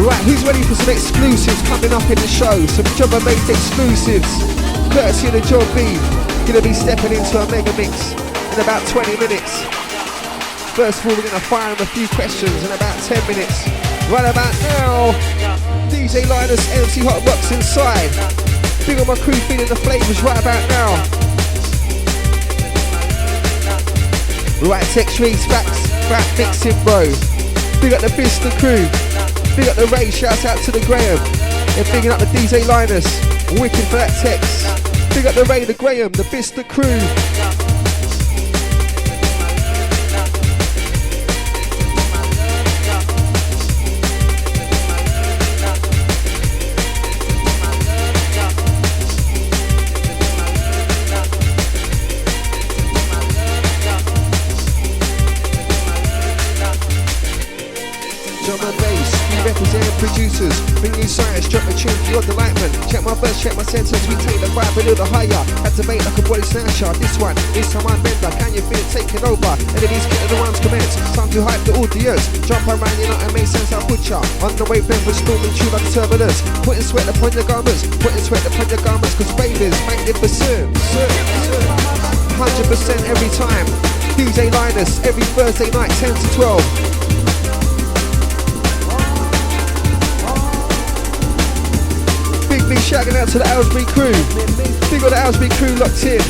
Right, who's ready for some exclusives coming up in the show? Some drum and bass exclusives, courtesy of the Job B. Gonna be stepping into a mega mix in about 20 minutes. First of all, we're gonna fire him a few questions in about 10 minutes. Right about now, DJ Linus, MC Hot Rocks inside. Big on my crew feeling the flavors right about now. Right, text reads facts, rap mixing bro. Big up the Bista crew. Big up the Ray, shouts out to the Graham. And bigging up the DJ Linus, wicked for that text. Big up the Ray, the Graham, the Bista crew. Producers, bring new science, drop a tune for your delightment. Check my verse, check my sentence, we take the vibe a little higher. Activate like a body snatcher, this time I'm bender. Can you feel it taking over? Enemies getting the rhymes commence, time to hype the audience. Jump around, you know, and make sense I'll put ya on the wavelength with storming tune like turbulence. Putting sweat upon your garments, cause babies, magnificent 100% every time. DJ Linus, every Thursday night, 10 to 12. Big shouting out to the Aylesbury crew. Big on the Aylesbury crew locked in.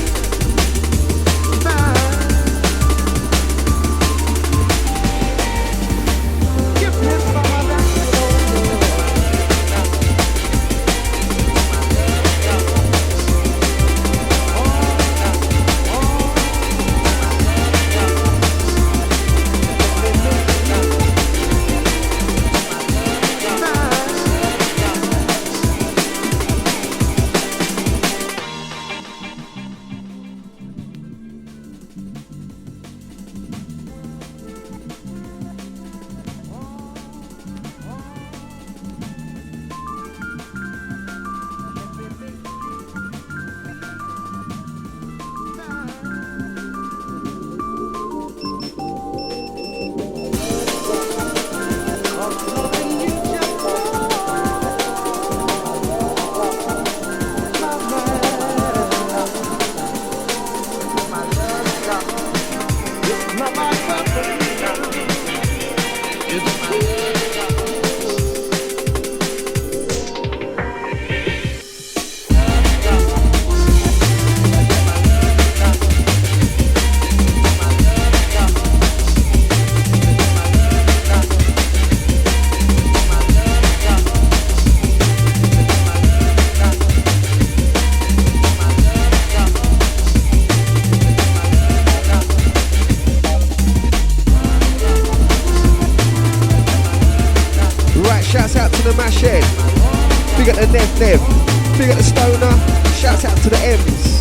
Big up the Stoner, shouts out to the M's.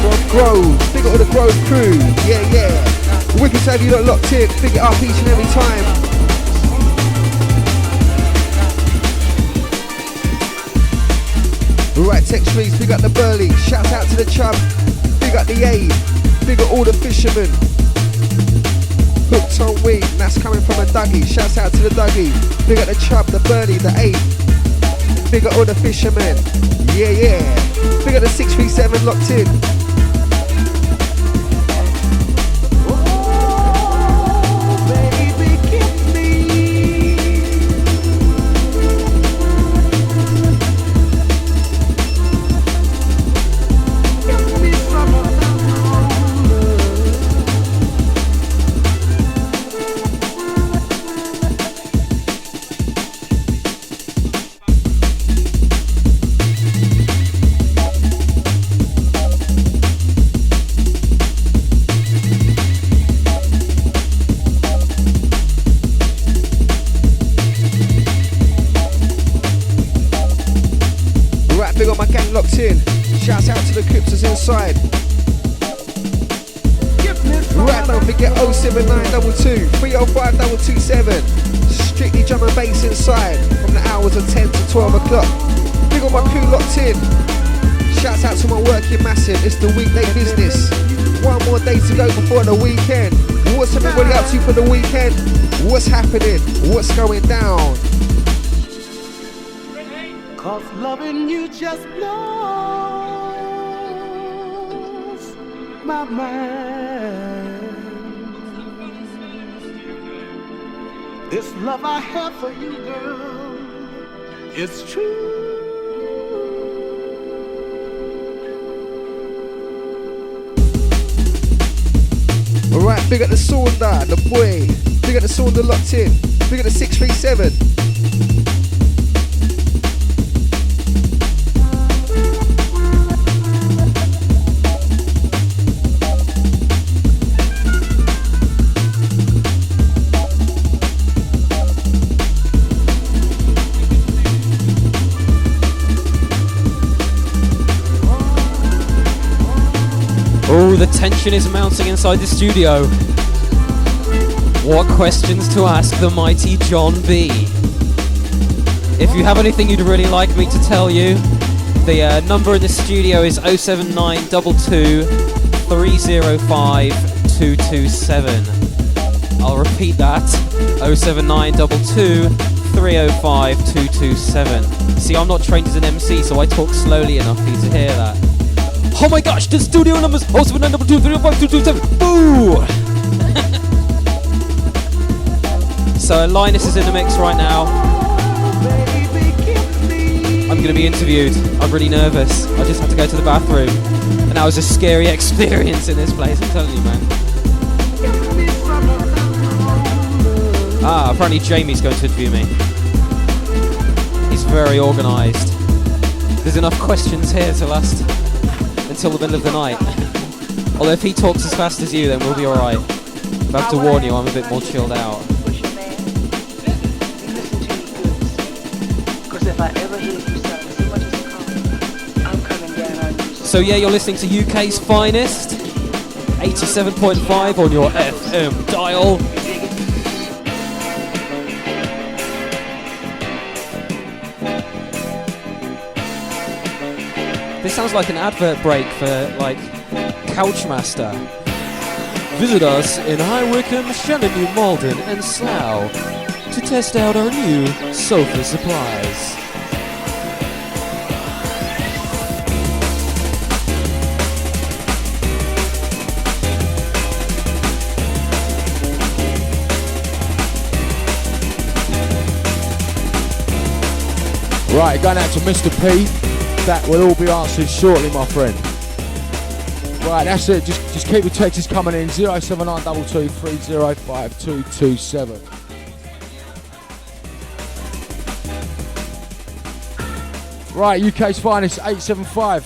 From Grove, big up to the Grove crew, yeah. Wicked to have you lot locked in, big it up each and every time. Right, text reads, big up the Burley, shout out to the Chub, big up the Aid, big up all the fishermen. Hooked on weed, that's coming from a Dougie, shouts out to the Dougie, big up the Chub, the Burley, the Aid. Big up all the fishermen, yeah. Big up the 637 locked in. Shouts out to the Crips inside. Right, don't forget 07922 305 227. Strictly drum and bass inside from the hours of 10 to 12 o'clock. Big on my crew locked in. Shouts out to my working massive. It's the weekday business. One more day to go before the weekend. What's everybody up to for the weekend? What's happening? What's going down? 'cause loving you just blows my mind. This love I have for you, girl, it's true. Alright, big up the Saunda, the boy. Big up the Saunda locked in. Big up the 637. Oh, the tension is mounting inside the studio. What questions to ask the mighty John B? If you have anything you'd really like me to tell you, the number in the studio is 07922 305 227. I'll repeat that, 07922 305 227. See, I'm not trained as an MC, so I talk slowly enough for you to hear that. Oh my gosh, the studio number's 07922 305 227. Boo! So Linus is in the mix right now. I'm going to be interviewed. I'm really nervous. I just had to go to the bathroom. And that was a scary experience in this place, I'm telling you, man. Ah, apparently Jamie's going to interview me. He's very organised. There's enough questions here to last until the middle of the night. Although if he talks as fast as you, then we'll be alright. I have to warn you, I'm a bit more chilled out. So yeah, you're listening to UK's finest, 87.5 on your FM dial. This sounds like an advert break for, like, Couchmaster. Visit us in High Wycombe, Shannon, Malden and Slough to test out our new sofa supplies. Right, going out to Mr. P. That will all be answered shortly, my friend. Right, that's it. Just keep the texts coming in. 07922 305 227. Right, UK's finest, 875.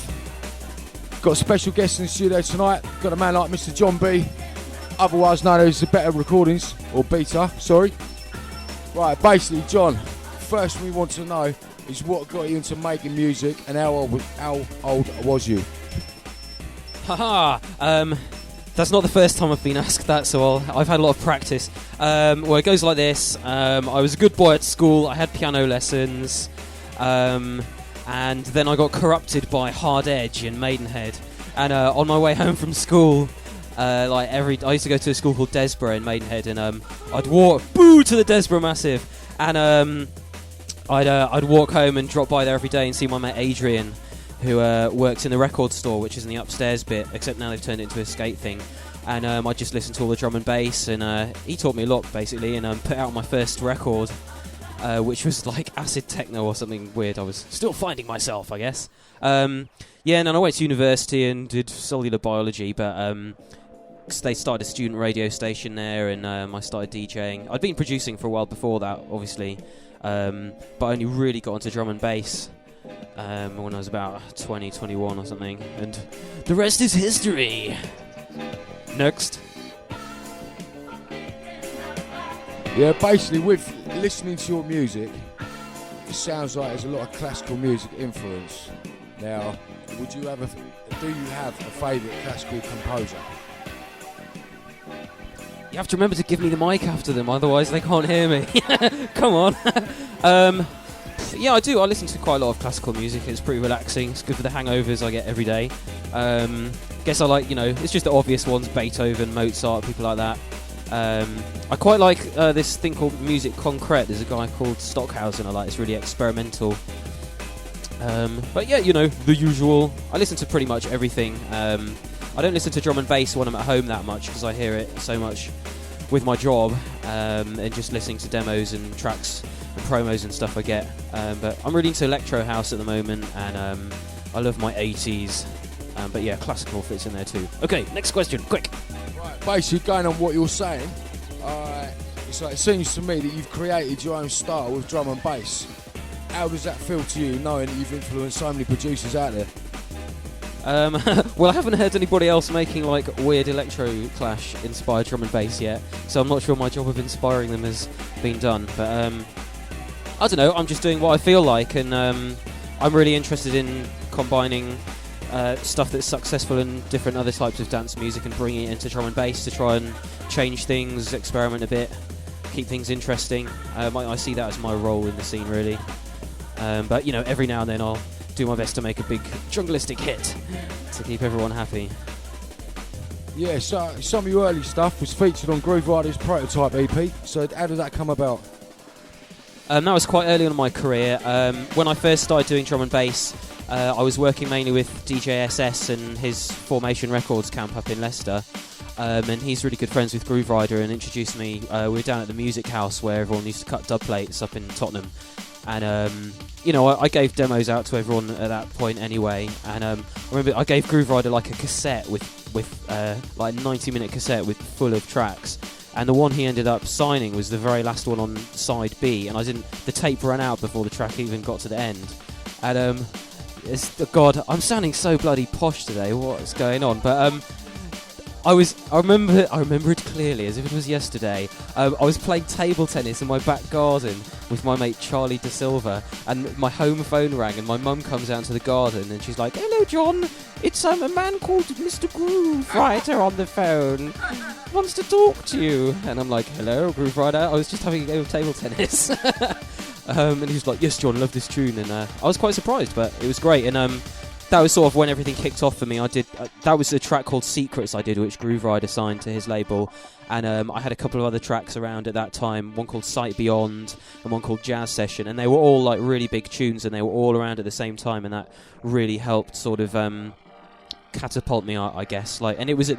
Got a special guest in the studio tonight. Got a man like Mr. John B, otherwise known as the Better Recordings, or Beta, sorry. Right, basically, John, first thing we want to know is what got you into making music and how old was you? Haha, that's not the first time I've been asked that, so I've had a lot of practice. Well, it goes like this. I was a good boy at school, I had piano lessons, and then I got corrupted by Hard Edge in Maidenhead. And on my way home from school, I used to go to a school called Desborough in Maidenhead, and I'd walk, boo to the Desborough Massive, and I'd walk home and drop by there every day and see my mate Adrian, who works in the record store, which is in the upstairs bit, except now they've turned it into a skate thing. And I just listened to all the drum and bass, and he taught me a lot, basically, and put out my first record, which was like acid techno or something weird. I was still finding myself, I guess. And then I went to university and did cellular biology, but they started a student radio station there, and I started DJing. I'd been producing for a while before that, obviously, but I only really got into drum and bass when I was about 20, 21 or something, and the rest is history. Next. Yeah, basically with listening to your music, it sounds like there's a lot of classical music influence. Now, do you have a favourite classical composer? You have to remember to give me the mic after them, otherwise they can't hear me. Come on. Yeah, I do. I listen to quite a lot of classical music. It's pretty relaxing. It's good for the hangovers I get every day. Guess I like, it's just the obvious ones, Beethoven, Mozart, people like that. I quite like this thing called music concrete. There's a guy called Stockhausen I like. It's really experimental. But yeah, you know, the usual. I listen to pretty much everything. I don't listen to drum and bass when I'm at home that much because I hear it so much with my job and just listening to demos and tracks and promos and stuff I get. But I'm really into electro house at the moment, and I love my 80s. But yeah, classical fits in there too. Okay, next question, quick. Right, basically going on what you're saying, it's like, it seems to me that you've created your own style with drum and bass. How does that feel to you, knowing that you've influenced so many producers out there? Well, I haven't heard anybody else making like weird electro clash inspired drum and bass yet, so I'm not sure my job of inspiring them has been done. But I don't know, I'm just doing what I feel like, and I'm really interested in combining stuff that's successful in different other types of dance music and bringing it into drum and bass to try and change things, experiment a bit, keep things interesting. I see that as my role in the scene, really. But you know, every now and then I'll do my best to make a big junglistic hit to keep everyone happy. Yeah, so some of your early stuff was featured on Groove Rider's Prototype EP. So how did that come about? That was quite early on in my career. When I first started doing drum and bass, I was working mainly with DJ SS and his Formation Records camp up in Leicester. And he's really good friends with Groove Rider and introduced me. We were down at the Music House where everyone used to cut dub plates up in Tottenham. And, you know, I gave demos out to everyone at that point anyway. And I remember I gave Groove Rider like a cassette with like a 90-minute cassette with full of tracks. And the one he ended up signing was the very last one on side B. And the tape ran out before the track even got to the end. And, God, I'm sounding so bloody posh today. What's going on? But, I remember it clearly as if it was yesterday. I was playing table tennis in my back garden with my mate Charlie De Silva, and my home phone rang, and my mum comes out to the garden, and she's like, "Hello, John. It's a man called Mr. Groove Rider on the phone. Wants to talk to you." And I'm like, "Hello, Groove Rider. I was just having a game of table tennis." And he was like, "Yes, John, love this tune." And I was quite surprised, but it was great. And that was sort of when everything kicked off for me. I did that was a track called Secrets I did, which Groove Rider signed to his label, and I had a couple of other tracks around at that time, one called Sight Beyond and one called Jazz Session, and they were all like really big tunes, and they were all around at the same time, and that really helped sort of catapult me, I guess. Like, and it was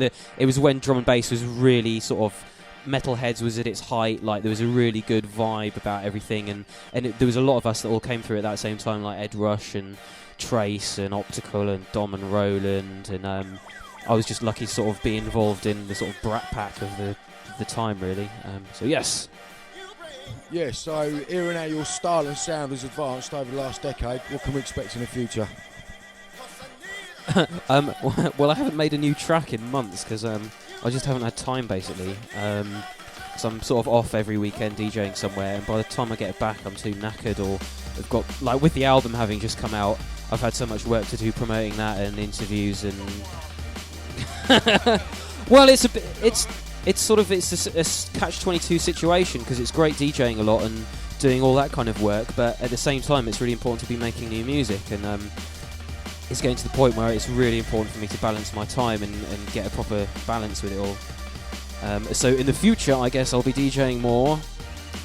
when drum and bass was really sort of, Metalheads was at its height. Like, there was a really good vibe about everything, and there was a lot of us that all came through at that same time, like Ed Rush and Trace and Optical and Dom and Roland, and I was just lucky to sort of be involved in the sort of brat pack of the time, really. So yes. Yeah, so hearing how your style and sound has advanced over the last decade, what can we expect in the future? Well, I haven't made a new track in months because I just haven't had time, basically. So I'm sort of off every weekend DJing somewhere, and by the time I get back I'm too knackered, or I've got, like, with the album having just come out, I've had so much work to do promoting that and interviews and well, it's a catch-22 situation, because it's great DJing a lot and doing all that kind of work, but at the same time it's really important to be making new music, and it's getting to the point where it's really important for me to balance my time and get a proper balance with it all. So in the future, I guess I'll be DJing more,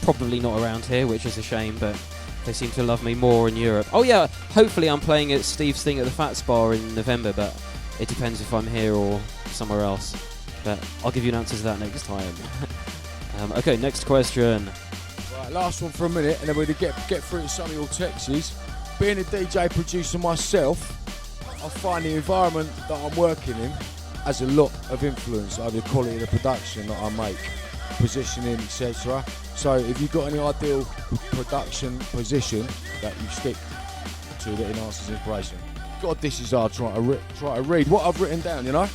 probably not around here, which is a shame, but they seem to love me more in Europe. Oh yeah, hopefully I'm playing at Steve's thing at the Fats Bar in November, but it depends if I'm here or somewhere else. But I'll give you an answer to that next time. Okay, next question. Right, last one for a minute, and then we're going to get through some of your texts. Being a DJ producer myself, I find the environment that I'm working in has a lot of influence over the quality of the production that I make, positioning, etc. So if you've got any ideal production position that you stick to that enhances inspiration. God, this is hard trying to read what I've written down, you know?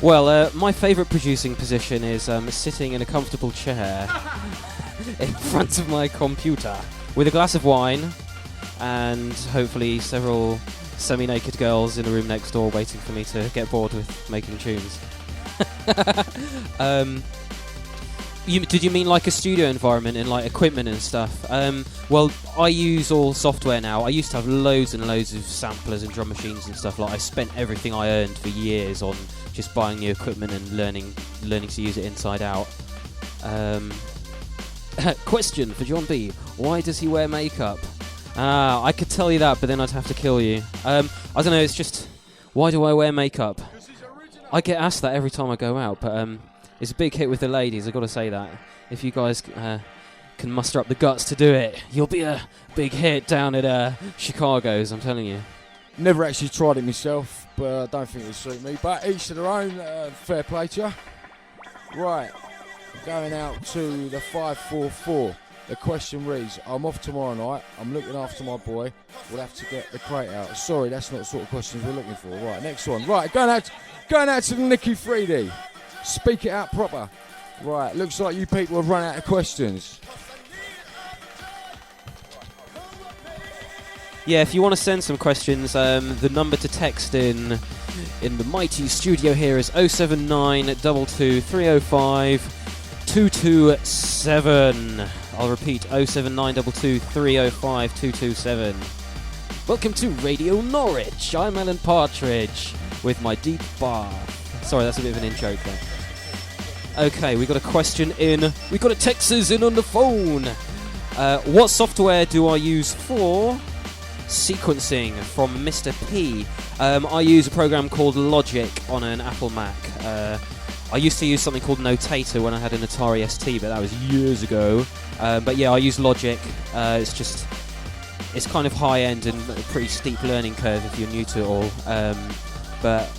Well, my favourite producing position is sitting in a comfortable chair in front of my computer with a glass of wine and hopefully several semi-naked girls in a room next door waiting for me to get bored with making tunes. Did you mean like a studio environment and like equipment and stuff? Well, I use all software now. I used to have loads and loads of samplers and drum machines and stuff. Like, I spent everything I earned for years on just buying new equipment and learning to use it inside out. Question for John B. Why does he wear makeup? I could tell you that, but then I'd have to kill you. I don't know, it's just, why do I wear makeup? I get asked that every time I go out, but it's a big hit with the ladies, I've got to say that. If you guys can muster up the guts to do it, you'll be a big hit down at Chicago's, I'm telling you. Never actually tried it myself, but I don't think it would suit me. But each to their own, fair play to you. Right, going out to the 544. The question reads, I'm off tomorrow night, I'm looking after my boy, we'll have to get the crate out. Sorry, that's not the sort of questions we're looking for. Right, next one. Right, going out to the Nicky 3D. Speak it out proper. Right, looks like you people have run out of questions. Yeah, if you want to send some questions, the number to text in the mighty studio here is 07922 305 227. I'll repeat, 07922 305 227. Welcome to Radio Norwich. I'm Alan Partridge with my deep bath. Sorry, that's a bit of an intro there. Okay, we got a question in. We got a Texas in on the phone. What software do I use for sequencing? From Mr. P. I use a program called Logic on an Apple Mac. I used to use something called Notator when I had an Atari ST, but that was years ago. But yeah, I use Logic. It's kind of high end and a pretty steep learning curve if you're new to it all. But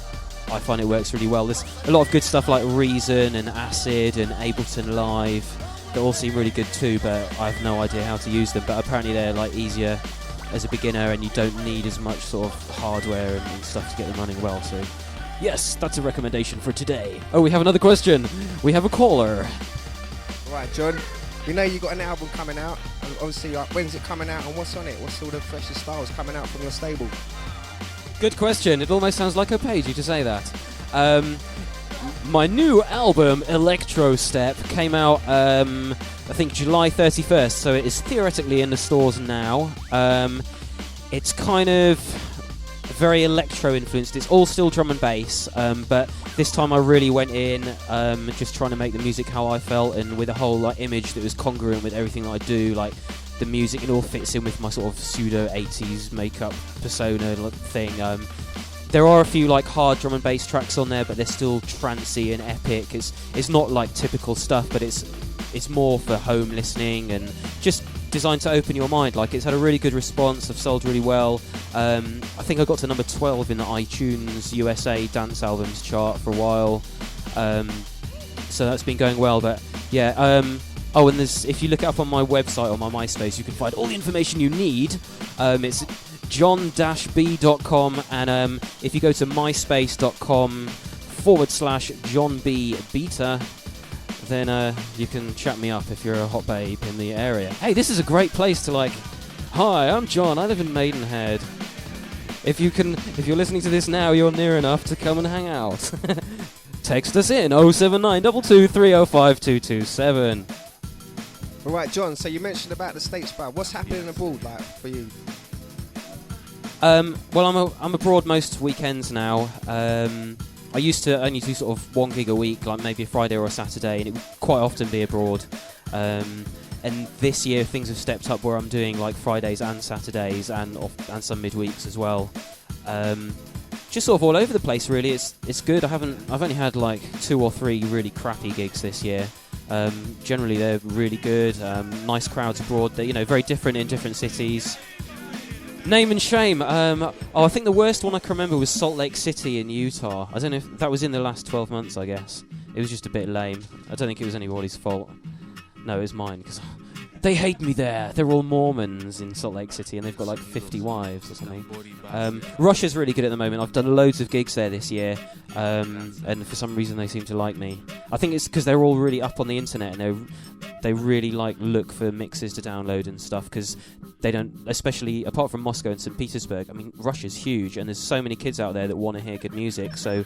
I find it works really well. There's a lot of good stuff like Reason and Acid and Ableton Live that all seem really good too, but I have no idea how to use them. But apparently they're like easier as a beginner and you don't need as much sort of hardware and stuff to get them running well. So yes, that's a recommendation for today. Oh, we have another question. We have a caller. Right, John. We know you got an album coming out, and obviously, when's it coming out, and what's on it? What's sort of freshest styles coming out from your stable? Good question. It almost sounds like I paid you to say that. My new album, Electro Step, came out, I think, July 31st, so it is theoretically in the stores now. It's kind of very electro-influenced. It's all still drum and bass, but this time I really went in just trying to make the music how I felt, and with a whole like image that was congruent with everything that I do, like the music, it all fits in with my sort of pseudo-80s makeup persona thing. There are a few like hard drum and bass tracks on there, but they're still trancey and epic. It's not like typical stuff, but it's more for home listening and just designed to open your mind. Like, it's had a really good response. I've sold really well. I think I got to number 12 in the iTunes USA Dance Albums chart for a while. So that's been going well. But yeah. Oh, and if you look it up on my website or my MySpace, you can find all the information you need. It's john-b.com, and if you go to myspace.com/John B. Beta, then you can chat me up if you're a hot babe in the area. Hey, this is a great place to like, hi, I'm John, I live in Maidenhead. If you're listening to this now, you're near enough to come and hang out. Text us in 07922 305 227. All right, John, so you mentioned about the States, but what's happening abroad like for you? Well, I'm abroad most weekends now. I used to only do sort of one gig a week, like maybe a Friday or a Saturday, and it would quite often be abroad. And this year things have stepped up where I'm doing like Fridays and Saturdays and some midweeks as well. Just sort of all over the place, really. It's good. I've only had like 2 or 3 really crappy gigs this year. Generally they're really good. Nice crowds abroad. They're very different in different cities. Name and shame. I think the worst one I can remember was Salt Lake City in Utah. I don't know if that was in the last 12 months, I guess. It was just a bit lame. I don't think it was anybody's fault. No, it was mine, because they hate me there. They're all Mormons in Salt Lake City, and they've got like 50 wives or something. Russia's really good at the moment. I've done loads of gigs there this year, and for some reason they seem to like me. I think it's because they're all really up on the internet, and they really look for mixes to download and stuff, because they don't, especially apart from Moscow and St. Petersburg, I mean, Russia's huge, and there's so many kids out there that want to hear good music. So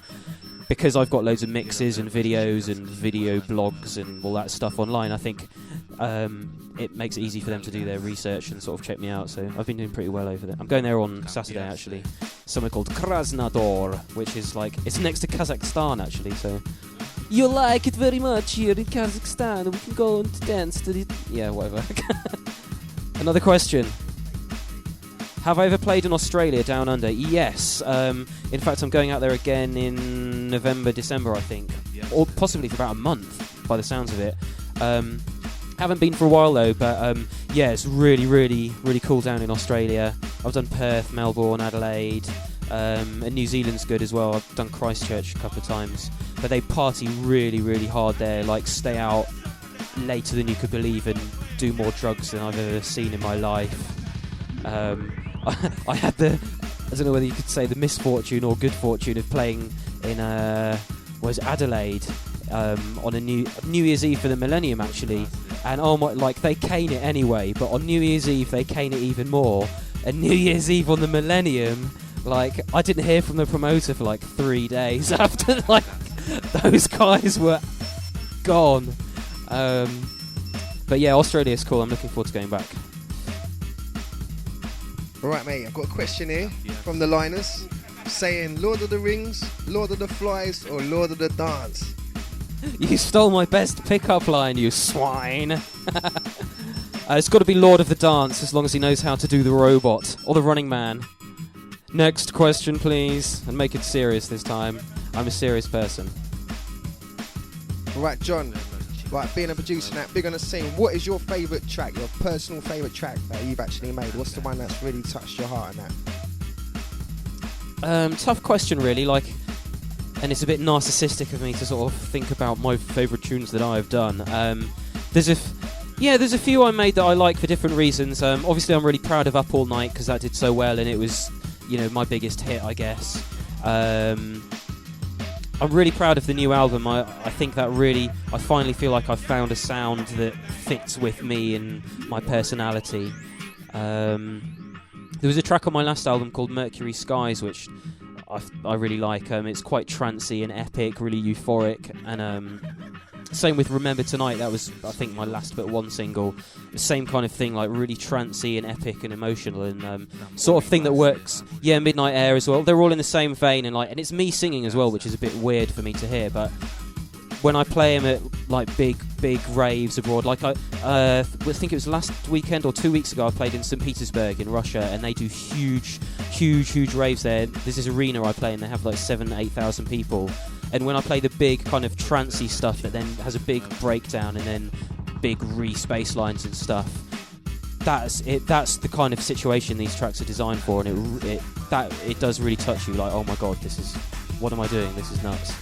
because I've got loads of mixes and videos and video blogs and all that stuff online, I think it makes it easy for them to do their research and sort of check me out. So I've been doing pretty well over there. I'm going there on Saturday, actually, somewhere called Krasnodar, which is like, it's next to Kazakhstan, actually. So you like it very much here in Kazakhstan, we can go and dance to the... Yeah, whatever. Another question. Have I ever played in Australia, Down Under? Yes. In fact, I'm going out there again in November, December, I think. Or possibly for about a month, by the sounds of it. Haven't been for a while, though, but yeah, it's really, really, really cool down in Australia. I've done Perth, Melbourne, Adelaide, and New Zealand's good as well. I've done Christchurch a couple of times. But they party really, really hard there, like stay out later than you could believe and do more drugs than I've ever seen in my life. I had I don't know whether you could say the misfortune or good fortune of playing in Adelaide on a New Year's Eve for the Millennium, actually. And oh my, like, they cane it anyway, but on New Year's Eve they cane it even more. And New Year's Eve on the Millennium, like, I didn't hear from the promoter for like 3 days after, like, those guys were gone. But yeah, Australia's cool. I'm looking forward to going back. Alright, mate, I've got a question here from the liners saying Lord of the Rings, Lord of the Flies, or Lord of the Dance? You stole my best pickup line, you swine. It's got to be Lord of the Dance, as long as he knows how to do the robot or the Running Man. Next question, please, and make it serious this time. I'm a serious person. Right, John. Right, being a producer now, big on the scene. What is your favourite track, your personal favourite track that you've actually made? What's the one that's really touched your heart and that? Tough question, really. Like, and it's a bit narcissistic of me to sort of think about my favourite tunes that I've done. There's a few I made that I like for different reasons. Obviously, I'm really proud of Up All Night because that did so well, and it was, you know, my biggest hit, I guess. I'm really proud of the new album. I think that really, I finally feel like I've found a sound that fits with me and my personality. There was a track on my last album called Mercury Skies, which I really like. It's quite trancey and epic, really euphoric, and same with Remember Tonight. That was, I think, my last but one single. The same kind of thing, like really trancey and epic and emotional, and sort of thing that works. Yeah, Midnight Air as well. They're all in the same vein, and it's me singing as well, which is a bit weird for me to hear. But when I play them at like big raves abroad, like I think it was last weekend or 2 weeks ago, I played in St. Petersburg in Russia, and they do huge raves there. There's this arena I play in, they have like 7,000-8,000 people. And when I play the big kind of trancey stuff that then has a big breakdown and then big re-space lines and stuff, that's it. That's the kind of situation these tracks are designed for, and it does really touch you. Like, oh my god, what am I doing? This is nuts.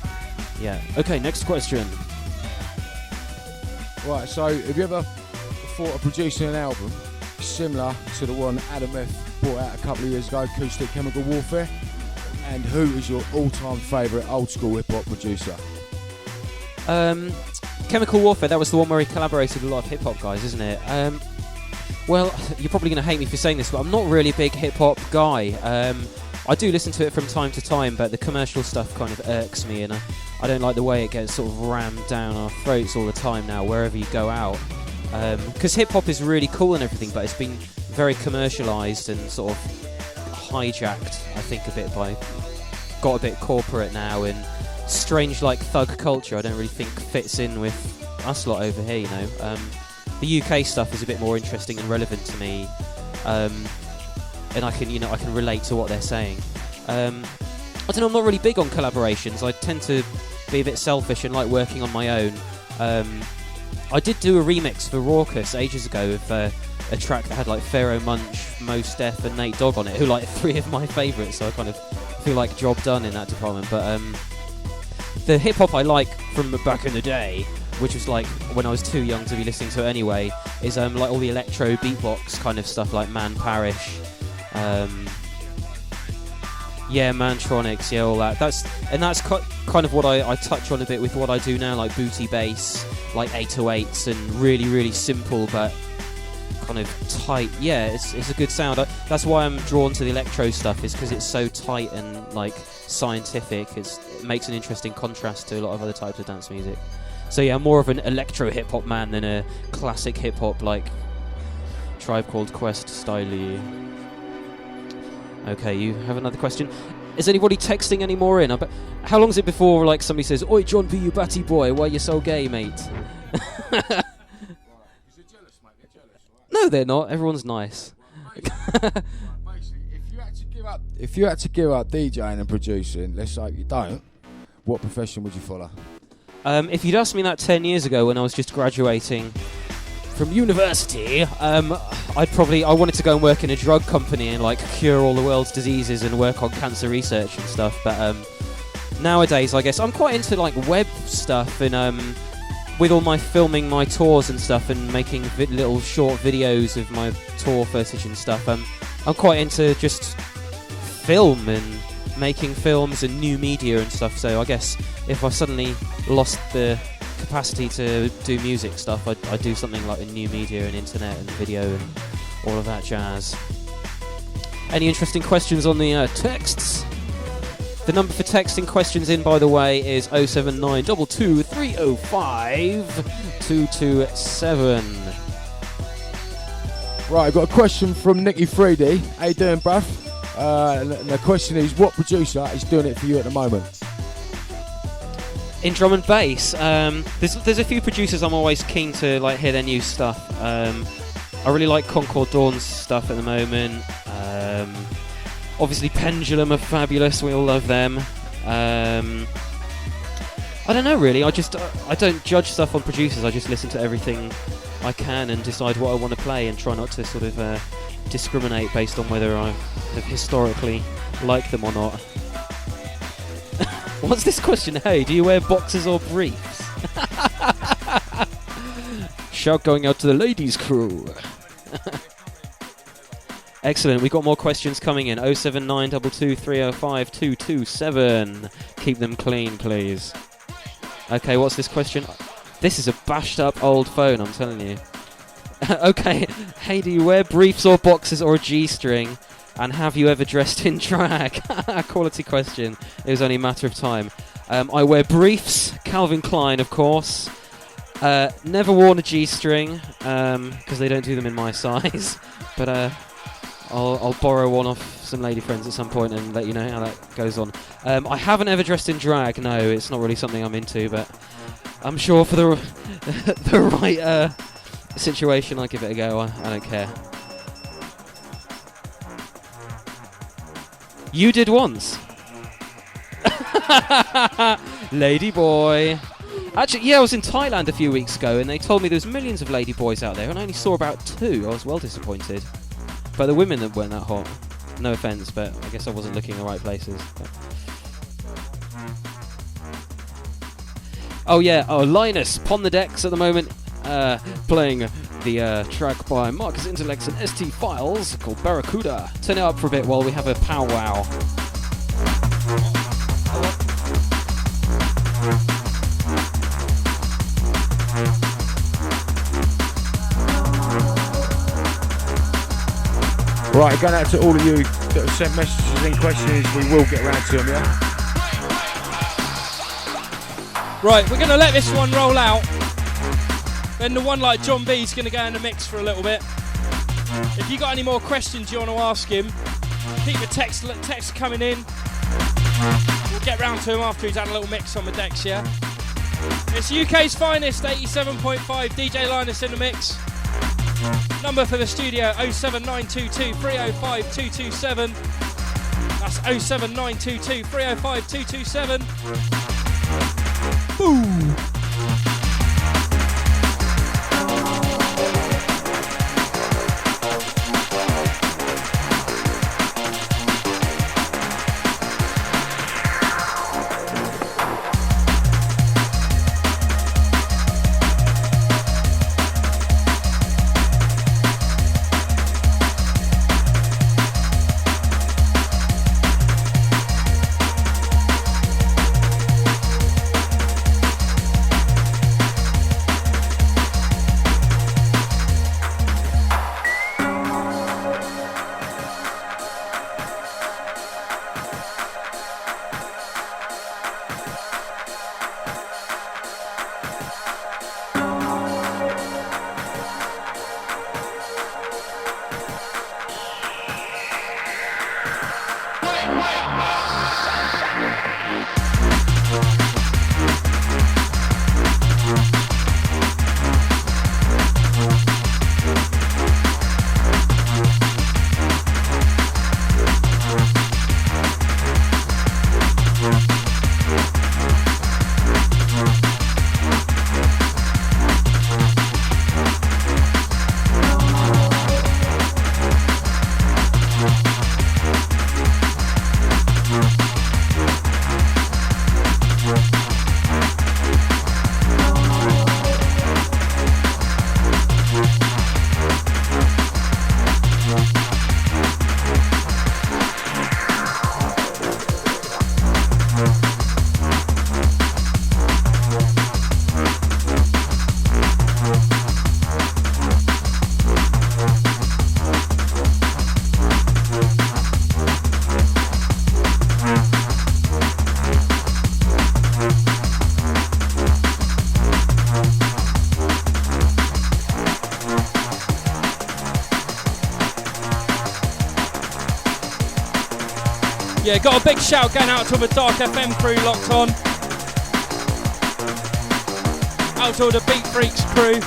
Yeah. Okay, next question. Right, so have you ever thought of producing an album similar to the one Adam F brought out a couple of years ago, Acoustic Chemical Warfare? And who is your all-time favourite old-school hip-hop producer? Chemical Warfare, that was the one where he collaborated with a lot of hip-hop guys, isn't it? Well, you're probably going to hate me for saying this, but I'm not really a big hip-hop guy. I do listen to it from time to time, but the commercial stuff kind of irks me, and I don't like the way it gets sort of rammed down our throats all the time now, wherever you go out. Because hip-hop is really cool and everything, but it's been very commercialised and sort of hijacked, I think, got a bit corporate now, and strange like thug culture I don't really think fits in with us lot over here, you know. The UK stuff is a bit more interesting and relevant to me, and I can relate to what they're saying. I don't know, I'm not really big on collaborations. I tend to be a bit selfish and like working on my own. I did do a remix for Raucous ages ago of a track that had like Pharaoh Munch, Mos Def and Nate Dogg on it, who like three of my favourites, so I kind of feel like job done in that department. But the hip hop I like from back in the day, which was like when I was too young to be listening to it anyway, is like all the electro beatbox kind of stuff, like Man Parish, Mantronics, all that. That's kind of what I touch on a bit with what I do now, like booty bass, like 808s, and really, really simple but kind of tight. Yeah, it's a good sound. That's why I'm drawn to the electro stuff, is because it's so tight and like scientific. It makes an interesting contrast to a lot of other types of dance music. So yeah, I'm more of an electro hip hop man than a classic hip hop like Tribe Called Quest style. Okay, you have another question. Is anybody texting any more in? How long is it before like somebody says, "Oi, John B, you batty boy, why you so gay, mate?" They're jealous, mate. They're jealous, right? No, they're not. Everyone's nice. Basically, If you had to give up DJing and producing, let's say you don't, what profession would you follow? If you'd asked me that 10 years ago when I was just graduating from university, I wanted to go and work in a drug company and like cure all the world's diseases and work on cancer research and stuff. But nowadays, I guess I'm quite into like web stuff and with all my filming my tours and stuff and making little short videos of my tour footage and stuff. I'm quite into just film and making films and new media and stuff. So I guess if I suddenly lost the capacity to do music stuff, I'd do something like a new media and internet and video and all of that jazz. Any interesting questions on the texts? The number for texting questions in, by the way, is 07922 305 227. Right, I've got a question from Nicky 3D. How you doing, bruv? And the question is, what producer is doing it for you at the moment? In drum and bass, there's a few producers I'm always keen to like hear their new stuff. I really like Concord Dawn's stuff at the moment. Obviously Pendulum are fabulous, we all love them. I don't know really, I don't judge stuff on producers, I just listen to everything I can and decide what I want to play and try not to sort of discriminate based on whether I have historically liked them or not. What's this question? Hey, do you wear boxers or briefs? Shout going out to the ladies crew. Excellent, we've got more questions coming in. 07922 305 227. Keep them clean, please. Okay, what's this question? This is a bashed up old phone, I'm telling you. Okay, hey, do you wear briefs or boxers or a G-string? And have you ever dressed in drag? Quality question. It was only a matter of time. I wear briefs, Calvin Klein, of course. Never worn a G-string, because they don't do them in my size. But I'll borrow one off some lady friends at some point and let you know how that goes on. I haven't ever dressed in drag. No, it's not really something I'm into, but I'm sure for the the right situation, I'll give it a go. I don't care. You did once. Lady boy. Actually, yeah, I was in Thailand a few weeks ago and they told me there's millions of lady boys out there and I only saw about 2. I was well disappointed. But the women that weren't that hot. No offence, but I guess I wasn't looking in the right places. But. Oh yeah, Linus, Pon the decks at the moment, playing the track by Marcus Intellects and ST Files called Barracuda. Turn it up for a bit while we have a powwow. Right, going out to all of you that have sent messages and questions. We will get around to them, yeah? Right, we're going to let this one roll out. Then the one like John B is going to go in the mix for a little bit. If you got any more questions you want to ask him, keep the text coming in. We'll get round to him after he's had a little mix on the decks, yeah? It's UK's finest, 87.5, DJ Linus in the mix. Number for the studio, 07922 305 227. That's 07922 305 227. Boom! Yeah, got a big shout going out to the Dark FM crew locked on. Out to all the Beat Freaks crew.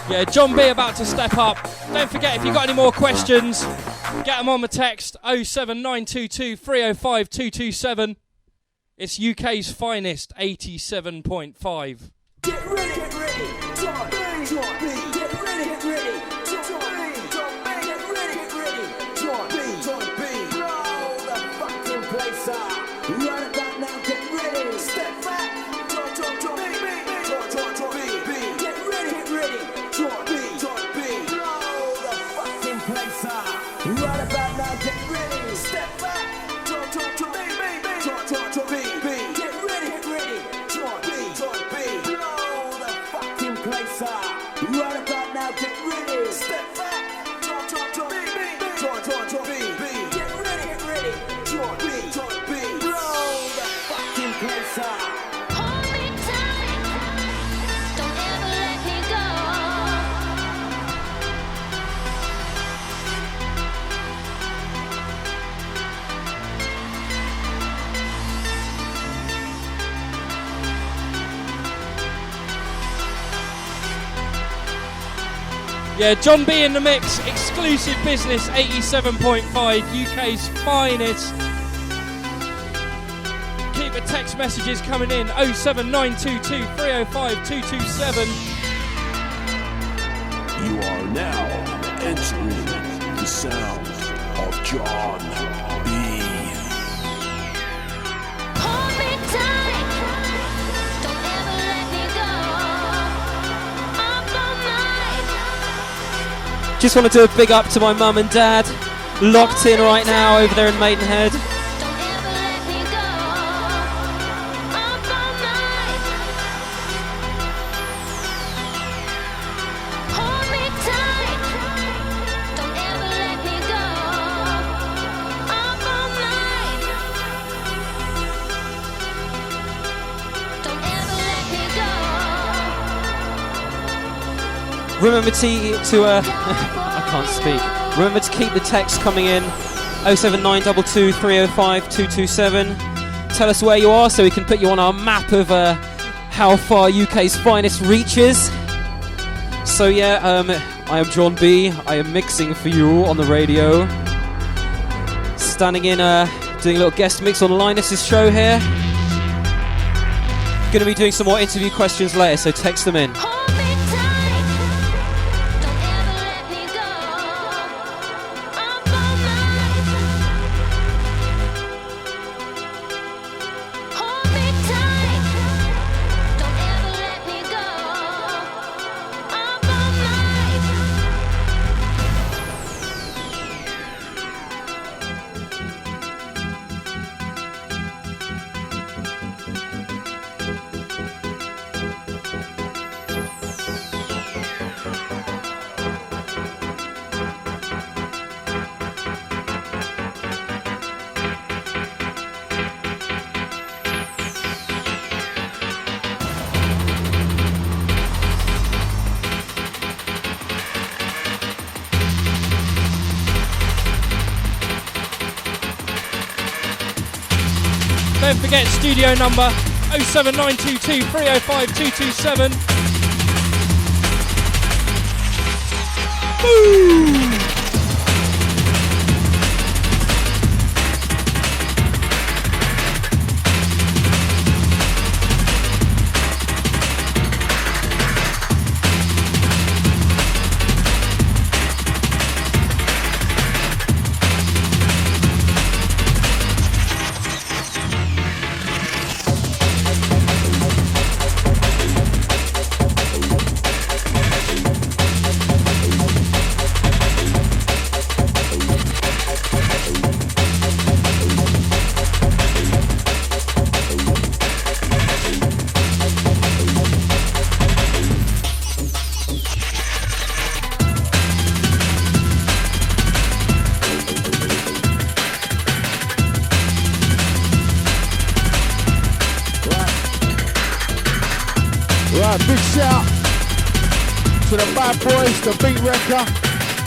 Yeah, John B about to step up. Don't forget, if you've got any more questions, get them on the text 07922 305 227. It's UK's finest 87.5. Get ready, get ready. John B, John B. Get ready, get ready. John B, John B. Get ready, get ready. John B, John B. Blow the fucking place up. Right about now, get ready. Step back. John B, John B. Get ready, get ready. John B, John B. Blow the fucking place up. Right about now, get ready. Step back. John B, John B. Get ready, get ready. John B, John B. Blow the fucking place up. Right about now, get ready. Step back. John B. Get ready, get ready. John B, John B. Blow the fucking place up. Hold me tight, don't ever let me go. Yeah, John B in the mix, exclusive business 87.5, UK's finest. Keep the text messages coming in 07922 305 227. You are now entering the sound of John B. Hold me tight, don't ever let me go. Up all night, Just want to do a big up to my mum and dad, locked in right now over there in Maidenhead. don't ever let me go. Up all night, hold me tight, don't ever let me go. Up all night, don't ever let me go. Remember to I can't speak. Remember to keep the text coming in 07922 305 227. Tell us where you are so we can put you on our map of how far UK's finest reaches. So yeah, I am John B. I am mixing for you on the radio. Standing in, doing a little guest mix on Linus's show here. Going to be doing some more interview questions later, so text them in. Hold me tight, don't ever let me go. Up all night, hold me tight, don't ever let me go. Up all night. Don't forget studio number 07922 305 227. Right, big shout to the bad boys, the beat wrecker,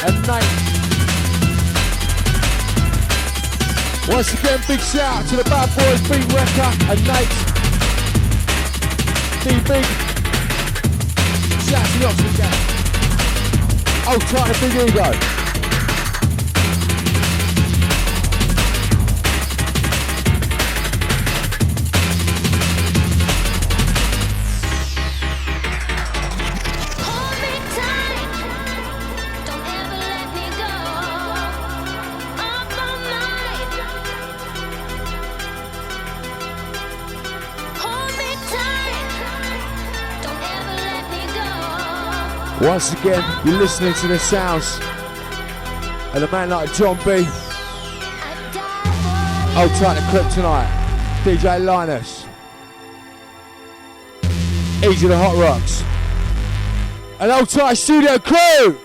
and Nate. Once again, big shout to the bad boys, beat wrecker, and Nate. D-Big. Shout to the Oxford gang. Oh, tight the big ego. Once again, you're listening to the sounds of the man like John B. Old tight the clip tonight, DJ Linus. Easy the Hot Rocks. An old tight studio crew.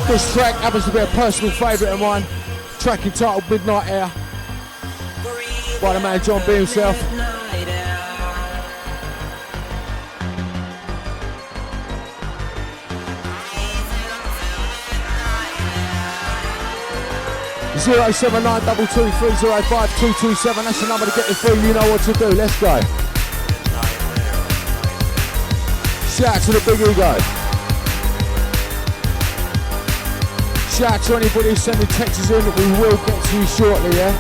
This track happens to be a personal favourite of mine. Track entitled Midnight Air by the man John B himself. Zero 07922305227. That's the number to get you through. You know what to do. Let's go. Shout out to the big ego. Shout out to anybody who's sending texts in that we will get to you shortly, yeah?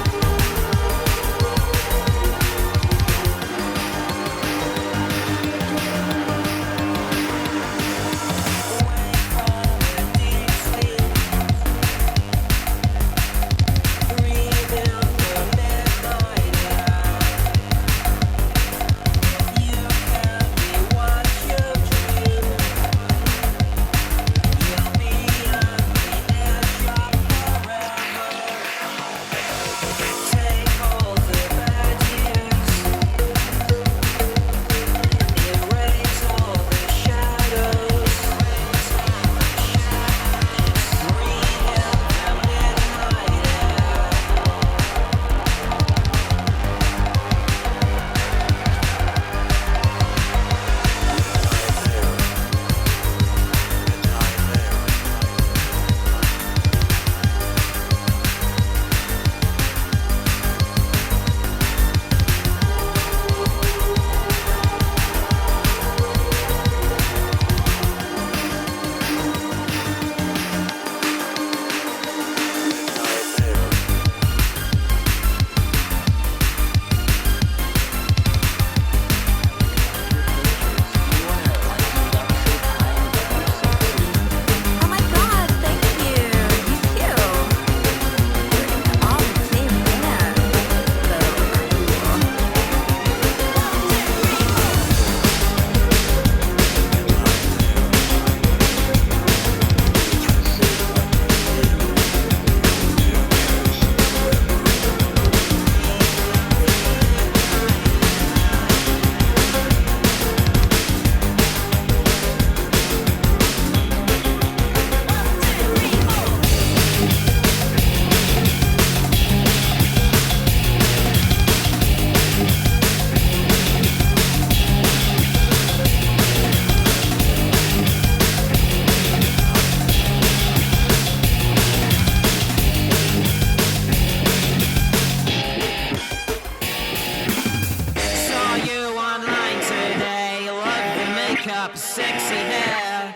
up sexy hair.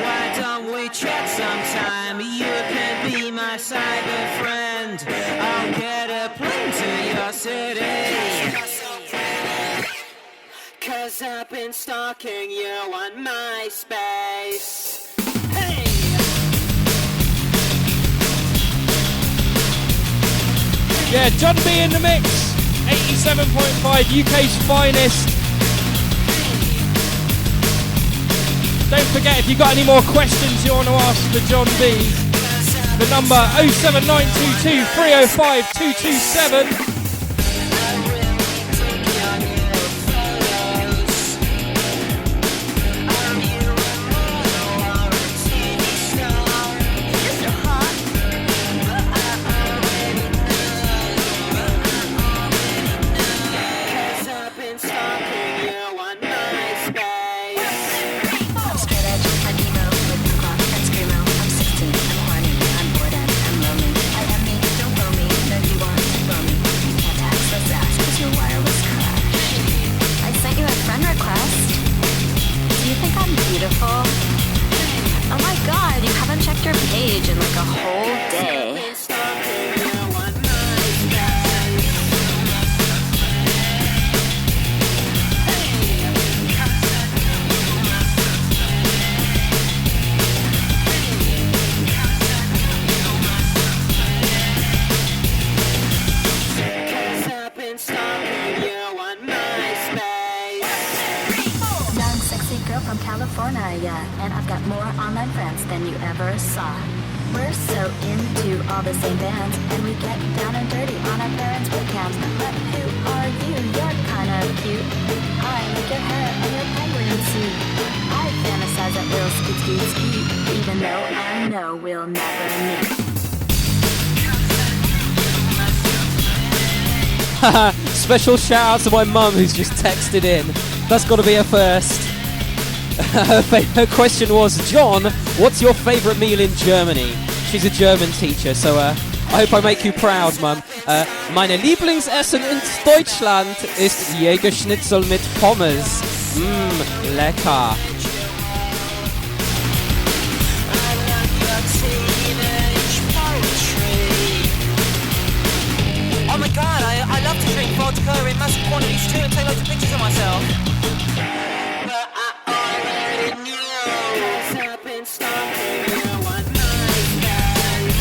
Why don't we chat sometime? You can be my cyber friend. I'll get a plane to your city. 'Cause I've been stalking you on MySpace. Hey! Yeah, John B in the mix. 87.5, UK's finest. Don't forget, if you've got any more questions you want to ask for John B, the number 07922 305 227. Oh my god, you haven't checked your page in like a whole day. From California, and I've got more online friends than you ever saw. We're so into all the same bands, and we get down and dirty on our parents' webcams. But who are you? You're kind of cute. I like your hair and your penguin suit. I fantasize that we'll skeet, even though I know we'll never meet. Special shout out to my mum who's just texted in. That's got to be a first. Her question was, John, what's your favourite meal in Germany? She's a German teacher, so I hope I make you proud, Mum. Meine Lieblingsessen in Deutschland ist Jägerschnitzel mit Pommes. Lecker. Oh my god, I love to drink vodka in massive quantities too and take loads of pictures of myself. But I already knew, 'cause I've been stalking you on MySpace.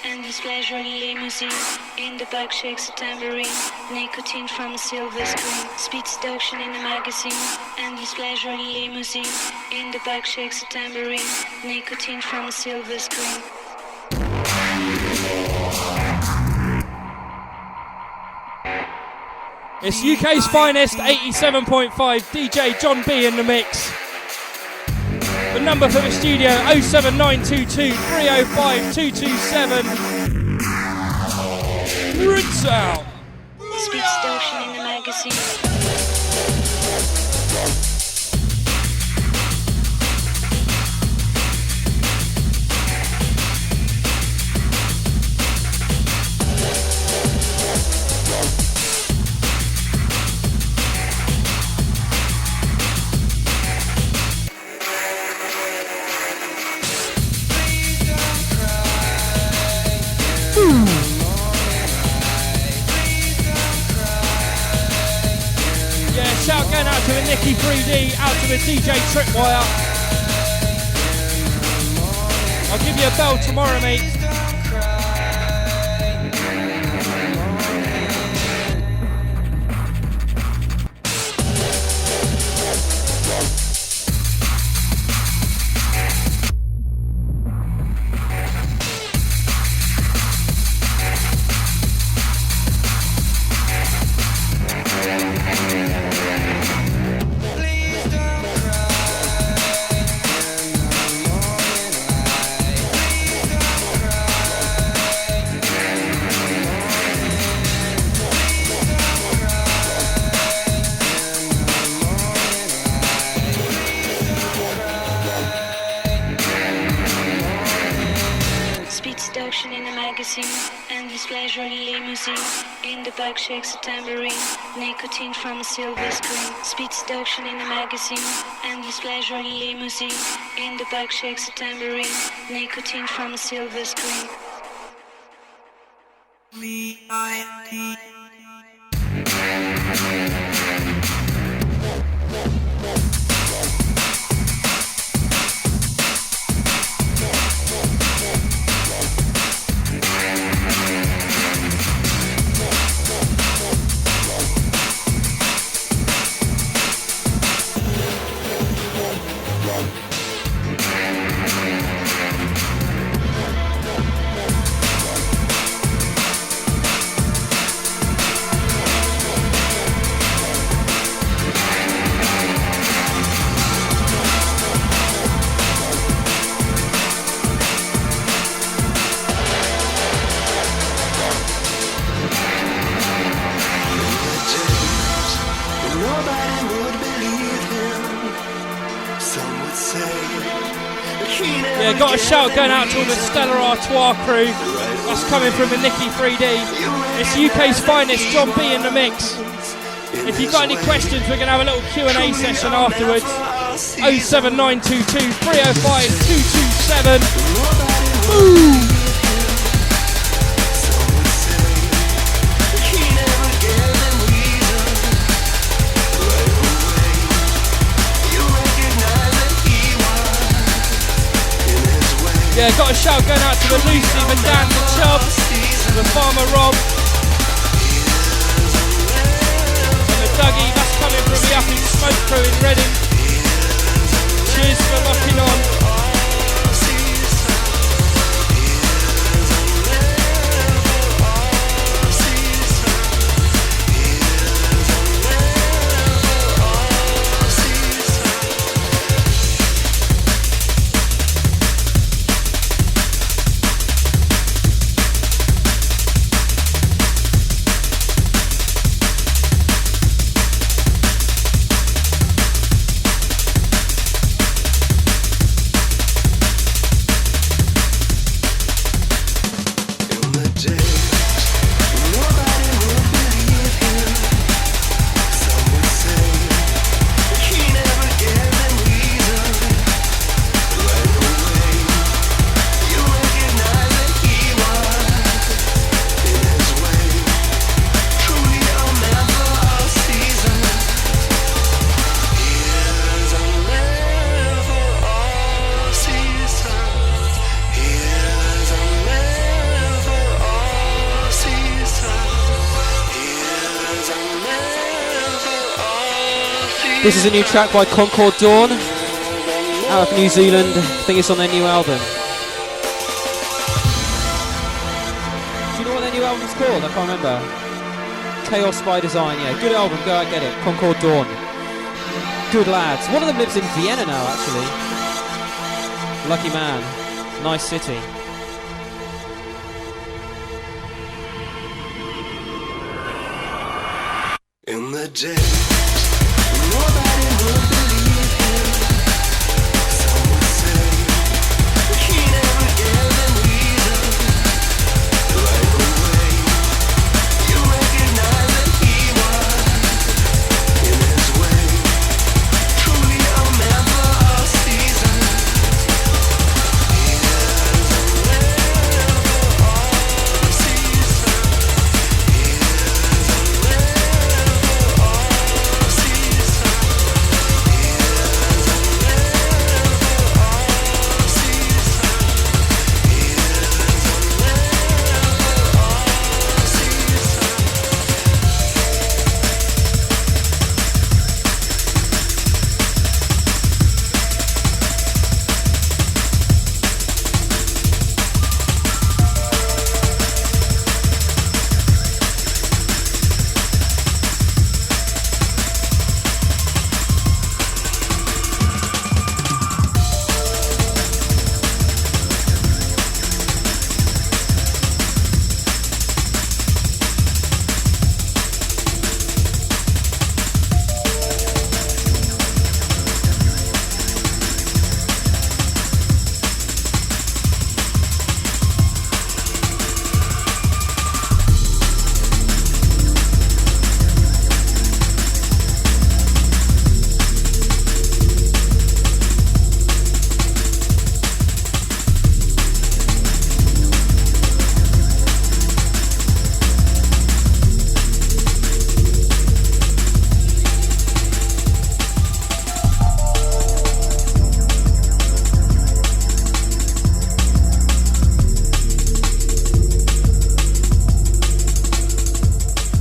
And his pleasure limousine. In the back shakes a tambourine. Nicotine from a silver screen. Speed seduction in a magazine. And his pleasure limousine. In the back shakes a tambourine. Nicotine from a silver screen. It's UK's finest, 87.5, DJ John B in the mix. The number for the studio, 07922 305 227. Rinse out. Speed seduction in the magazine. Shout going out to the Nicky 3D, out to the DJ Tripwire. I'll give you a bell tomorrow, mate. magazine. Endless pleasure in limousine. In the back shakes a tambourine. Nicotine from a silver screen. Speed seduction in a magazine. Endless pleasure in limousine. In the back shakes a tambourine. Nicotine from a silver screen. Yeah, got a shout going out to all the Stellar Artois crew. That's coming from the Nicky 3D. It's UK's finest, John B in the mix. If you've got any questions, we're going to have a little Q&A session afterwards. 07922 305 227. Ooh. Yeah, got a shout going out to the Lucy, the Dan, the Chubb, the Farmer Rob, and the Dougie. That's coming from the Up in Smoke crew in Reading. Cheers for locking on. This is a new track by Concord Dawn, out of New Zealand. I think it's on their new album. Do you know what their new album's called? I can't remember. Chaos by Design, yeah. Good album, go out get it. Concord Dawn. Good lads. One of them lives in Vienna now, actually. Lucky man. Nice city. In the day, nobody would believe him. Some would say he never gave them reason. Right away, you recognize that he was, in his way, truly a man for all seasons. He is a man for all seasons. He is a man for all seasons.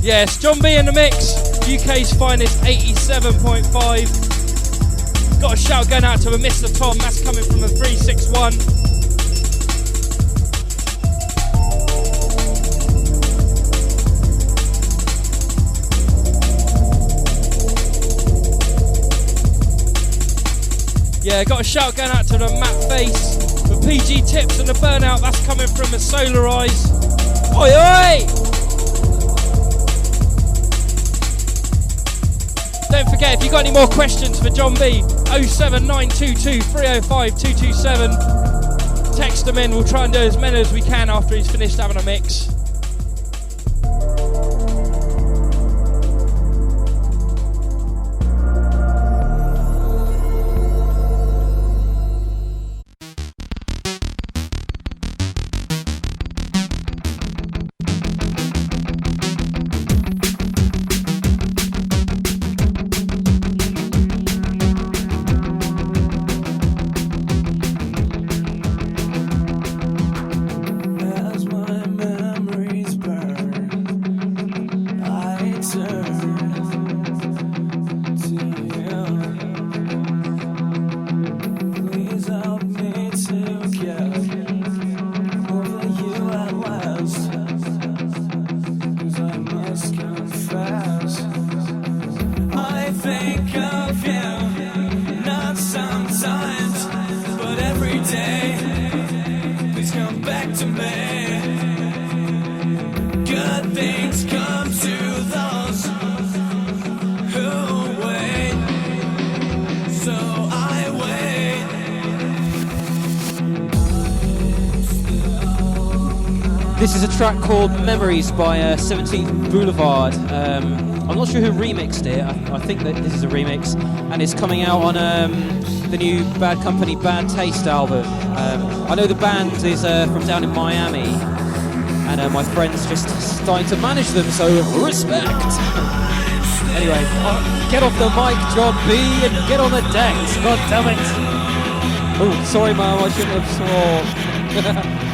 Yes, John B in the mix. UK's finest 87.5. Got a shout going out to Mr. Tom. That's coming from the 361. Yeah, got a shout going out to the Matt Face, the PG Tips and the Burnout. That's coming from the Solar Eyes. Oi, oi! Don't forget, if you got any more questions for John B, 07922 305 227. Text them in. We'll try and do as many as we can after he's finished having a mix. This is a track called Memories by 17th Boulevard. I'm not sure who remixed it. I think that this is a remix, and it's coming out on the new Bad Company Bad Taste album. I know the band is from down in Miami, and my friend's just starting to manage them, so respect. Anyway, get off the mic, John B, and get on the decks. God damn it. Oh, sorry, Mum, I shouldn't have sworn.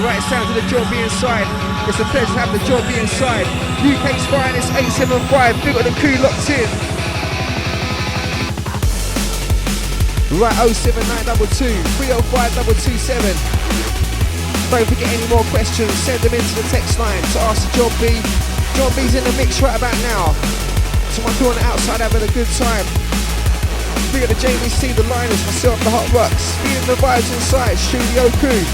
Right sound to the John B inside. It's a pleasure to have the John B inside. UK's finest 875. Big on the crew locked in. Right, 07922 305 227. Don't forget any more questions. Send them into the text line to ask John B. John B's in the mix right about now. So I'm on the outside having a good time. Big at the JVC, the Liners, myself, the Hot Rocks. Feeling the vibes inside. Studio crew.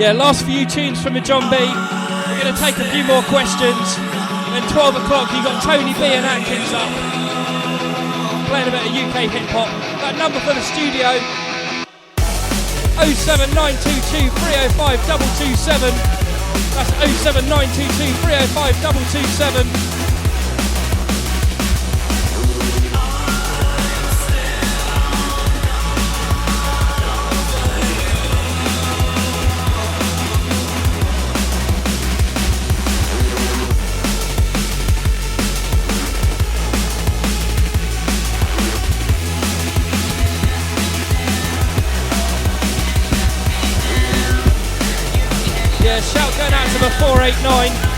Yeah, last few tunes from the John B. We're going to take a few more questions. Then 12 o'clock, you got Tony B and Atkins up, playing a bit of UK hip hop. That number for the studio, 07922 305 227. That's 07922 305 227. Yeah, shout going out to the 489.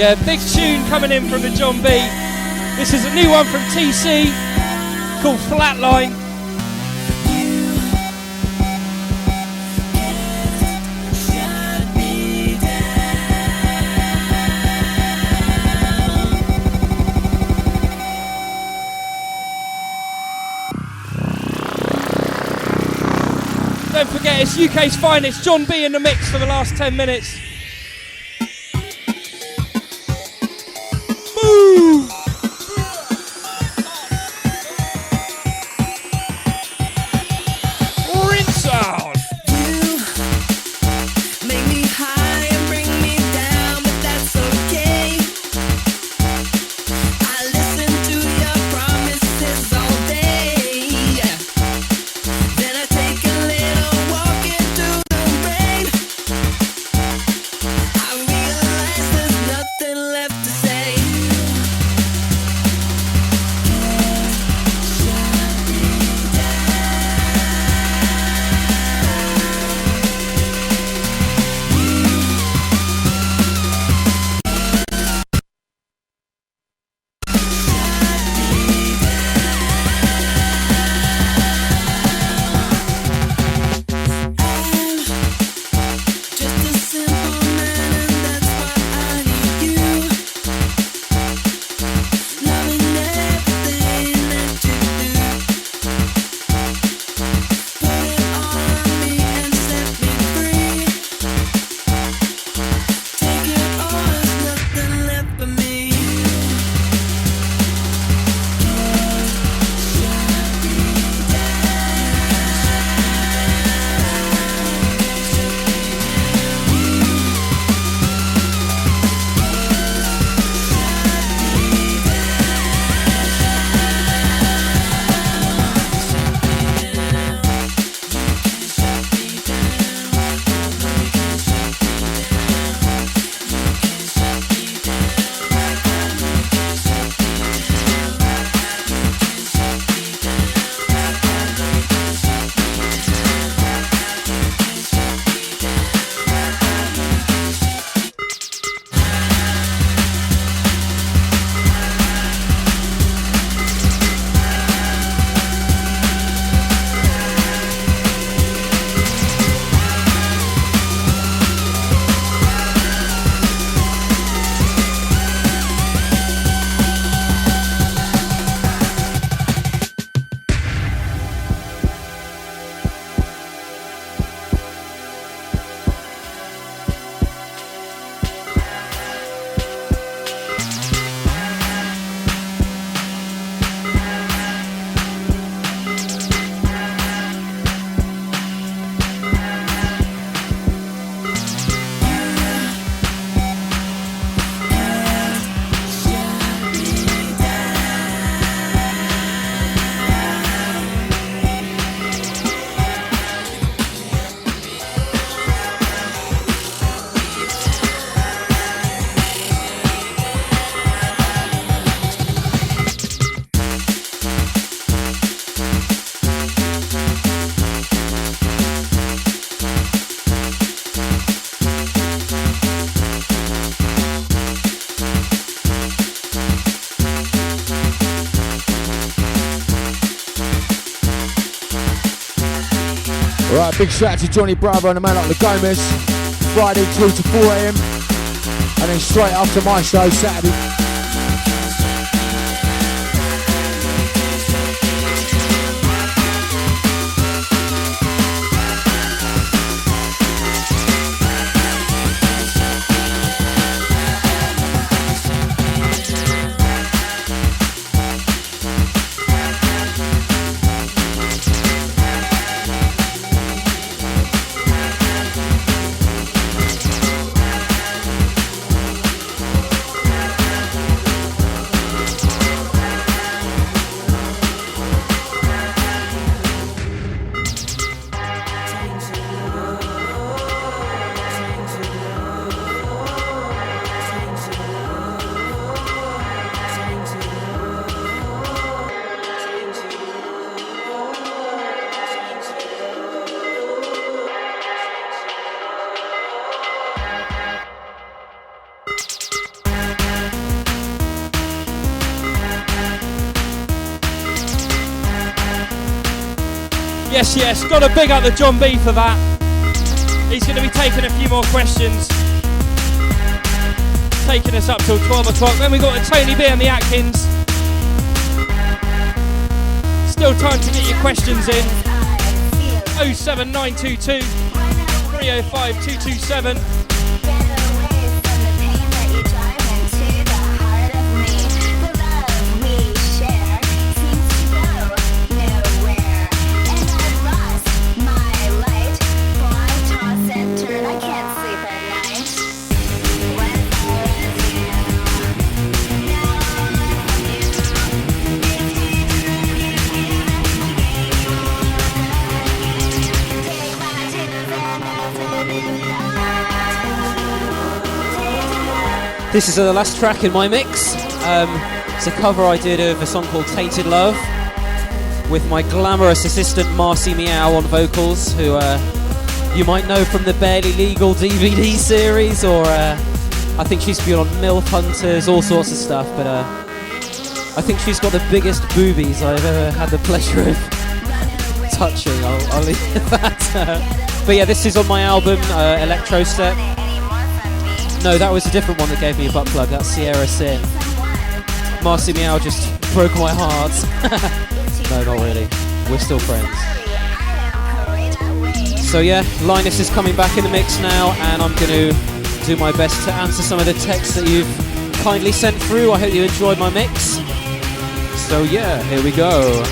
Yeah, big tune coming in from the John B. This is a new one from TC called Flatline. Don't forget, it's UK's finest, John B in the mix for the last 10 minutes. Right, big shout out to Johnny Bravo and the man like the Gomez. Friday 2 to 4 a.m. And then straight after my show, Saturday. Yes, got to big up the John B for that. He's going to be taking a few more questions, taking us up till 12 o'clock. Then we got the Tony B and the Atkins. Still time to get your questions in. 07922 305 227. This is the last track in my mix. It's a cover I did of a song called Tainted Love with my glamorous assistant Marcy Meow on vocals, who you might know from the Barely Legal DVD series, or I think she's been on MILF Hunters, all sorts of stuff, but I think she's got the biggest boobies I've ever had the pleasure of touching. I'll leave it at that. But yeah, this is on my album, Electro Step. No, that was a different one that gave me a butt plug. That's Sierra Sin. Marcy Meow just broke my heart. No, not really. We're still friends. So yeah, Linus is coming back in the mix now, and I'm going to do my best to answer some of the texts that you've kindly sent through. I hope you enjoyed my mix. So yeah, here we go.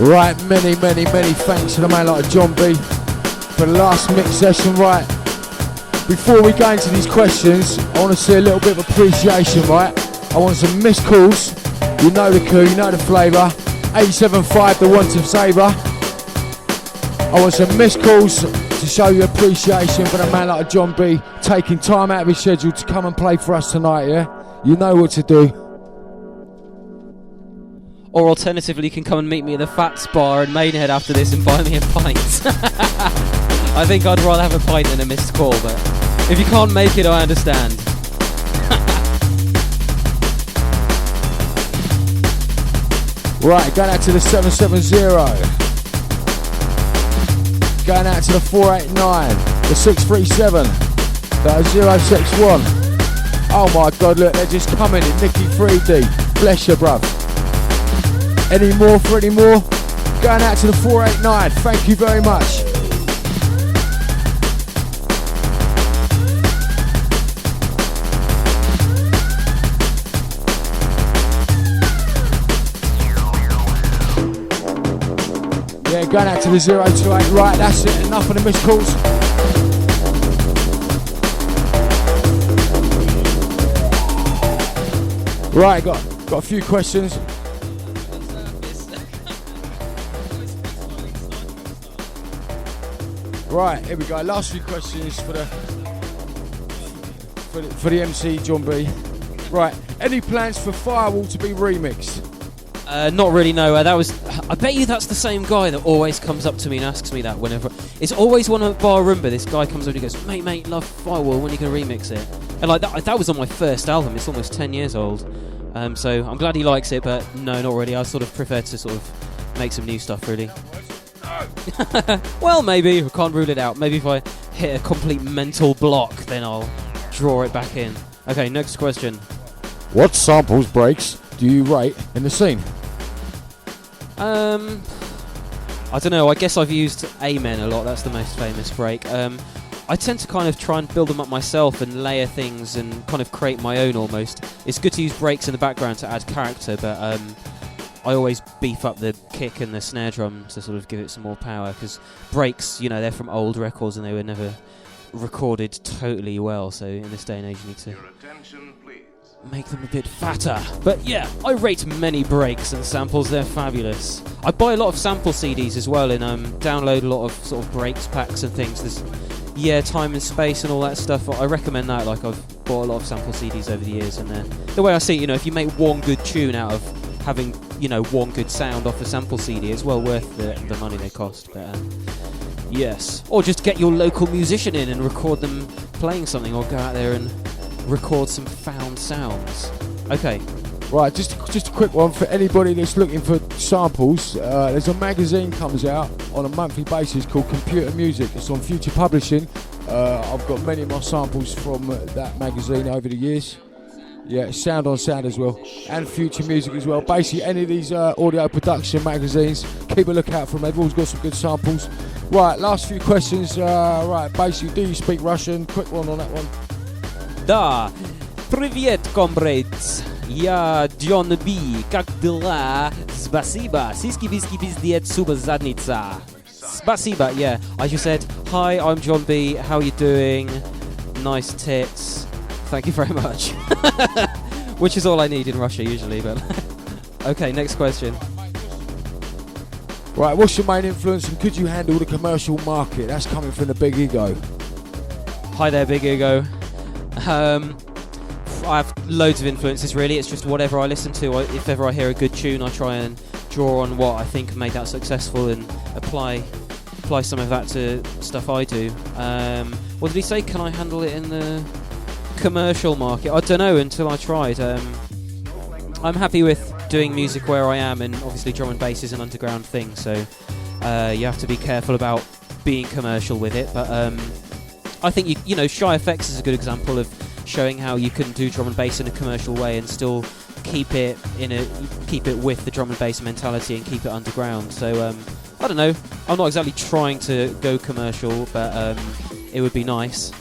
Right, many thanks to the man like John B for the last mix session. Right, before we go into these questions, I want to see a little bit of appreciation, right? I want some missed calls. You know the coup, you know the flavour. 875, the one to savour. I want some missed calls to show you appreciation for the man like John B taking time out of his schedule to come and play for us tonight, yeah? You know what to do. Or alternatively, you can come and meet me at the Fats Bar in Maidenhead after this and buy me a pint. I think I'd rather have a pint than a missed call, but if you can't make it, I understand. Right, going out to the 770. Going out to the 489, the 637, the 061. Oh my God, look, they're just coming in. Nicky 3D, bless you, bruv. Any more for any more? Going out to the 489, thank you very much. Yeah, going out to the 028. Right, that's it. Enough of the missed calls. Right, got a few questions. Right, here we go. Last few questions for the MC John B. Right, any plans for Firewall to be remixed? Not really, no. I bet you that's the same guy that always comes up to me and asks me that whenever. It's always one at Bar Roomba. This guy comes up and he goes, mate, love Firewall, when are you going to remix it? And like that was on my first album. It's almost 10 years old. So I'm glad he likes it, but no, not really. I sort of prefer to sort of make some new stuff, really. Well, maybe. I can't rule it out. Maybe if I hit a complete mental block, then I'll draw it back in. Okay, next question. What samples breaks do you rate in the scene? I don't know. I guess I've used Amen a lot. That's the most famous break. I tend to kind of try and build them up myself and layer things and kind of create my own almost. It's good to use breaks in the background to add character, but I always beef up the kick and the snare drum to sort of give it some more power, because breaks, they're from old records and they were never recorded totally well, so in this day and age you need to make them a bit fatter. But yeah, I rate many breaks and samples. They're fabulous. I buy a lot of sample CDs as well and download a lot of sort of breaks packs and things. There's Time and Space and all that stuff. I recommend that. Like, I've bought a lot of sample CDs over the years, and the way I see it, if you make one good tune out of having one good sound off a sample CD, it's well worth the money they cost. But yes, or just get your local musician in and record them playing something, or go out there and record some found sounds. Okay, right, just a quick one for anybody that's looking for samples. There's a magazine comes out on a monthly basis called Computer Music. It's on Future Publishing. I've got many of my samples from that magazine over the years. Yeah, Sound on Sound as well, and Future Music as well. Basically, any of these audio production magazines, keep a lookout for them. They've always got some good samples. Right, last few questions. Right, basically, do you speak Russian? Quick one on that one. Да, привет, comrades. Я John B. Как дела? Спасибо. Сиски-биски пиздец, суба задница. Spasiba, yeah. I just said, hi, I'm John B. How are you doing? Nice tits. Thank you very much. Which is all I need in Russia usually, but okay, next question. Right, what's your main influence and could you handle the commercial market? That's coming from the Big Ego. Hi there, Big Ego. I have loads of influences really. It's just whatever I listen to. If ever I hear a good tune, I try and draw on what I think made that successful and apply some of that to stuff I do. What did he say? Can I handle it in the commercial market? I don't know until I tried. I'm happy with doing music where I am, and obviously drum and bass is an underground thing, so you have to be careful about being commercial with it. But I think Shy FX is a good example of showing how you can do drum and bass in a commercial way and still keep it with the drum and bass mentality and keep it underground. So I don't know. I'm not exactly trying to go commercial, but it would be nice.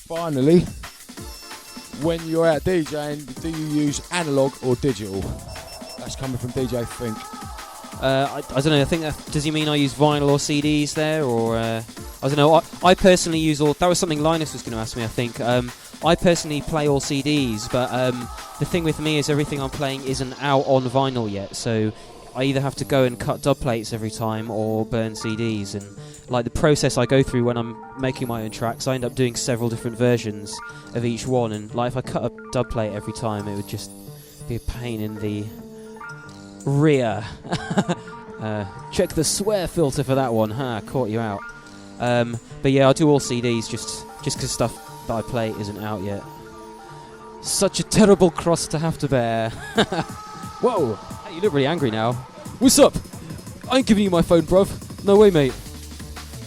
Finally, when you're out DJing, do you use analog or digital? That's coming from DJ Fink. I don't know. I think does he mean I use vinyl or CDs there, or I don't know. I personally use all. That was something Linus was going to ask me. I think I personally play all CDs, but the thing with me is everything I'm playing isn't out on vinyl yet. So I either have to go and cut dub plates every time or burn CDs. And like the process I go through when I'm making my own tracks, I end up doing several different versions of each one. And like if I cut a dub plate every time, it would just be a pain in the rear. Check the swear filter for that one. Caught you out. But yeah, I do all CDs just because stuff that I play isn't out yet. Such a terrible cross to have to bear. Whoa, hey, you look really angry now. What's up? I ain't giving you my phone, bruv. No way, mate.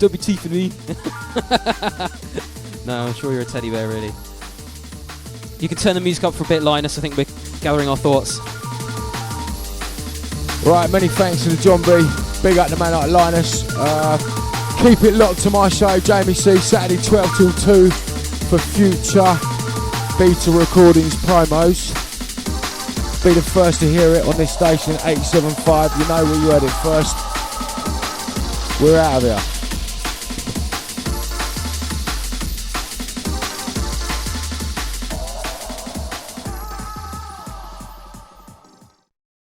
Don't be teething me. No, I'm sure you're a teddy bear, really. You can turn the music up for a bit, Linus. I think we're gathering our thoughts. Right, many thanks to the John B. Big up the man like Linus. Keep it locked to my show, Jamie C, Saturday 12 till 2 for future beta recordings promos. Be the first to hear it on this station, 875. You know where you heard it first. We're out of here.